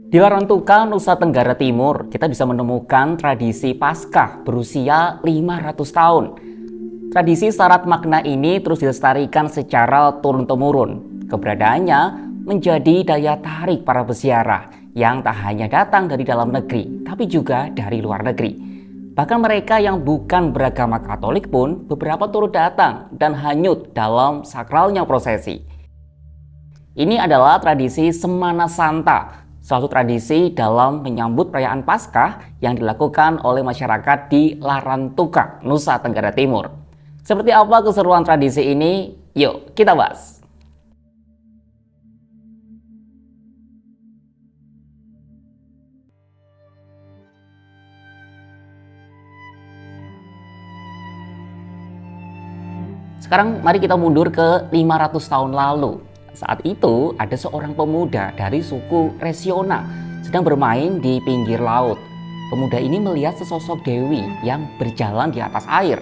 Di Larantuka, Nusa Tenggara Timur, kita bisa menemukan tradisi Paskah berusia 500 tahun. Tradisi syarat makna ini terus dilestarikan secara turun-temurun. Keberadaannya menjadi daya tarik para peziarah yang tak hanya datang dari dalam negeri, tapi juga dari luar negeri. Bahkan mereka yang bukan beragama Katolik pun beberapa turut datang dan hanyut dalam sakralnya prosesi. Ini adalah tradisi Semana Santa, suatu tradisi dalam menyambut perayaan Paskah yang dilakukan oleh masyarakat di Larantuka, Nusa Tenggara Timur. Seperti apa keseruan tradisi ini? Yuk kita bahas. Sekarang mari kita mundur ke 500 tahun lalu. Saat itu ada seorang pemuda dari suku Resiona sedang bermain di pinggir laut. Pemuda ini melihat sesosok dewi yang berjalan di atas air.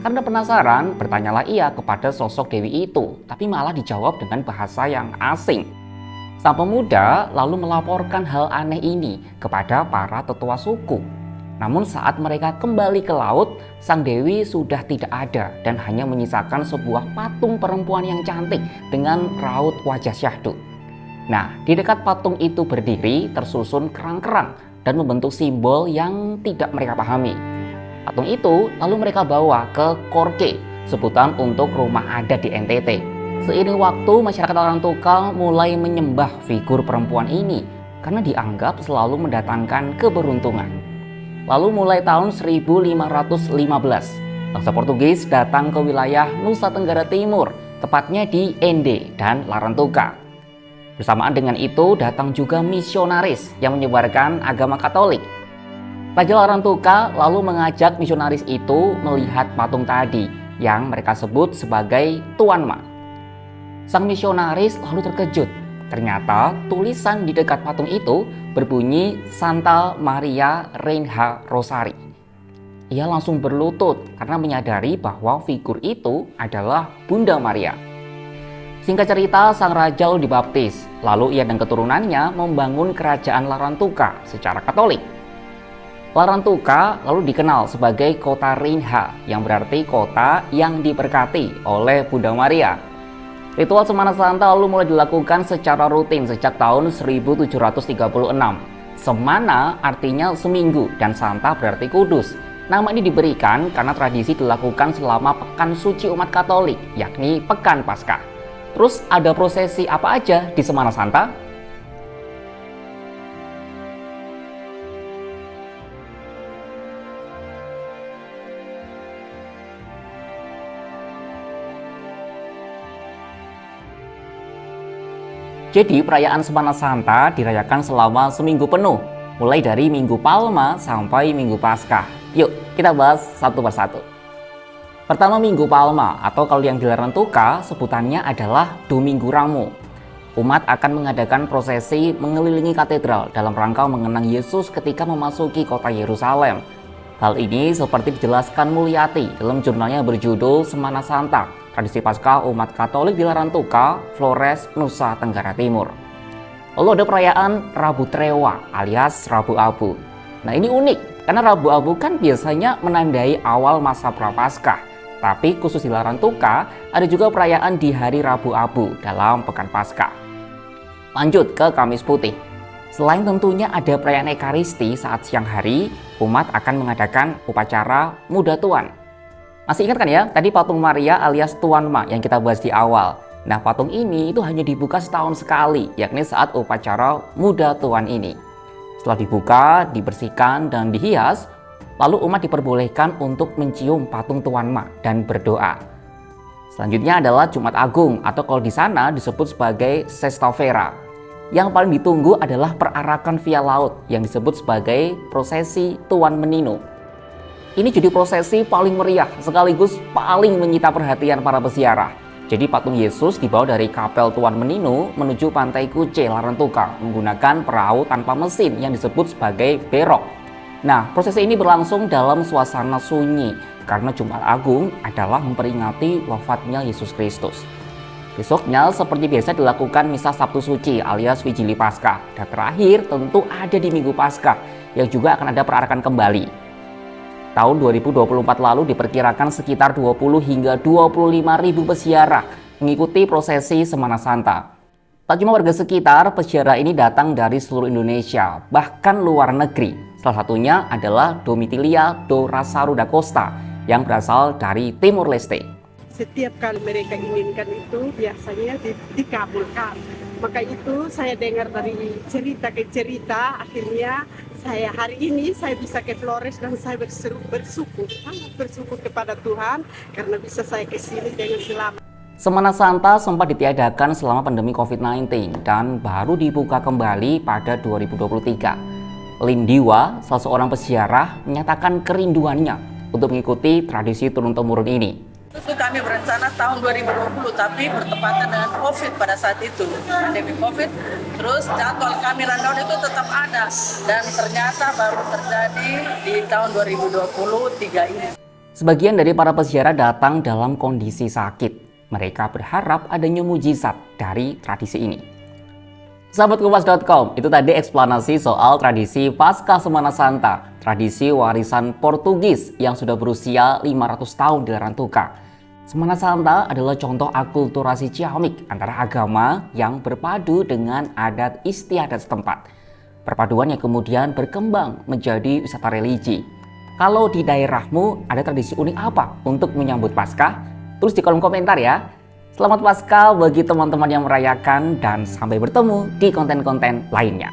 Karena penasaran, bertanyalah ia kepada sosok dewi itu, tapi malah dijawab dengan bahasa yang asing. Sang pemuda lalu melaporkan hal aneh ini kepada para tetua suku. Namun saat mereka kembali ke laut, sang dewi sudah tidak ada dan hanya menyisakan sebuah patung perempuan yang cantik dengan raut wajah syahdu. Nah, di dekat patung itu berdiri tersusun kerang-kerang dan membentuk simbol yang tidak mereka pahami. Patung itu lalu mereka bawa ke Korke, sebutan untuk rumah adat di NTT. Seiring waktu, masyarakat Larantuka mulai menyembah figur perempuan ini karena dianggap selalu mendatangkan keberuntungan. Lalu mulai tahun 1515, bangsa Portugis datang ke wilayah Nusa Tenggara Timur, tepatnya di Ende dan Larantuka. Bersamaan dengan itu datang juga misionaris yang menyebarkan agama Katolik. Raja Larantuka lalu mengajak misionaris itu melihat patung tadi yang mereka sebut sebagai Tuan Ma. Sang misionaris lalu terkejut. Ternyata tulisan di dekat patung itu berbunyi Santa Maria Reina Rosari. Ia langsung berlutut karena menyadari bahwa figur itu adalah Bunda Maria. Singkat cerita, sang raja dibaptis. Lalu ia dan keturunannya membangun kerajaan Larantuka secara Katolik. Larantuka lalu dikenal sebagai kota Reina, yang berarti kota yang diberkati oleh Bunda Maria. Ritual Semana Santa lalu mulai dilakukan secara rutin sejak tahun 1736. Semana artinya seminggu dan Santa berarti kudus. Nama ini diberikan karena tradisi dilakukan selama pekan suci umat Katolik, yakni pekan Paskah. Terus ada prosesi apa aja di Semana Santa? Jadi perayaan Semana Santa dirayakan selama seminggu penuh, mulai dari Minggu Palma sampai Minggu Paskah. Yuk kita bahas satu persatu. Pertama, Minggu Palma, atau kalau yang di Larantuka sebutannya adalah Domingo Ramo. Umat akan mengadakan prosesi mengelilingi katedral dalam rangka mengenang Yesus ketika memasuki kota Yerusalem. Hal ini seperti dijelaskan Mulyati dalam jurnalnya berjudul Semana Santa, Tradisi Paskah Umat Katolik di Larantuka, Flores, Nusa Tenggara Timur. Lalu ada perayaan Rabu Trewa alias Rabu Abu. Nah ini unik, karena Rabu Abu kan biasanya menandai awal masa Prapaskah. Tapi khusus di Larantuka, ada juga perayaan di hari Rabu Abu dalam Pekan Paskah. Lanjut ke Kamis Putih. Selain tentunya ada perayaan Ekaristi saat siang hari, umat akan mengadakan upacara Muda Tuan. Masih ingat kan ya, tadi patung Maria alias Tuan Ma yang kita bahas di awal. Nah, patung ini itu hanya dibuka setahun sekali, yakni saat upacara Muda Tuan ini. Setelah dibuka, dibersihkan, dan dihias, lalu umat diperbolehkan untuk mencium patung Tuan Ma dan berdoa. Selanjutnya adalah Jumat Agung, atau kalau di sana disebut sebagai Sexta-feira. Yang paling ditunggu adalah perarakan via laut yang disebut sebagai prosesi Tuan Menino. Ini jadi prosesi paling meriah sekaligus paling menyita perhatian para peziarah. Jadi patung Yesus dibawa dari kapel Tuan Menino menuju pantai Kuce, Larantuka menggunakan perahu tanpa mesin yang disebut sebagai berok. Nah, prosesi ini berlangsung dalam suasana sunyi karena Jumat Agung adalah memperingati wafatnya Yesus Kristus. Besoknya seperti biasa dilakukan misa Sabtu Suci alias Vigili Paskah. Dan terakhir tentu ada di Minggu Paskah yang juga akan ada perarakan kembali. Tahun 2024 lalu diperkirakan sekitar 20 hingga 25 ribu peziarah mengikuti prosesi Semana Santa. Tak cuma warga sekitar, peziarah ini datang dari seluruh Indonesia, bahkan luar negeri. Salah satunya adalah Domitilia Dorasaru da Costa yang berasal dari Timur Leste. Setiap kali mereka inginkan itu biasanya dikabulkan. Maka itu saya dengar dari cerita ke cerita, akhirnya hari ini saya bisa ke Flores dan saya bersyukur, sangat bersyukur kepada Tuhan karena bisa saya ke sini dengan selamat. Semana Santa sempat ditiadakan selama pandemi COVID-19 dan baru dibuka kembali pada 2023. Lindiwa, salah seorang peziarah, menyatakan kerinduannya untuk mengikuti tradisi turun-temurun ini. Itu kami berencana tahun 2020, tapi bertepatan dengan COVID pada saat itu, pandemi COVID. Terus jadwal kami rundown itu tetap ada, dan ternyata baru terjadi di tahun 2023 ini. Sebagian dari para peziarah datang dalam kondisi sakit. Mereka berharap adanya mujizat dari tradisi ini. Sahabat Kompas.com, itu tadi eksplanasi soal tradisi Paskah Semana Santa, tradisi warisan Portugis yang sudah berusia 500 tahun di Larantuka. Semana Santa adalah contoh akulturasi ciamik antara agama yang berpadu dengan adat istiadat setempat. Perpaduan yang kemudian berkembang menjadi wisata religi. Kalau di daerahmu ada tradisi unik apa untuk menyambut Paskah? Tulis di kolom komentar ya. Selamat Paskah bagi teman-teman yang merayakan dan sampai bertemu di konten-konten lainnya.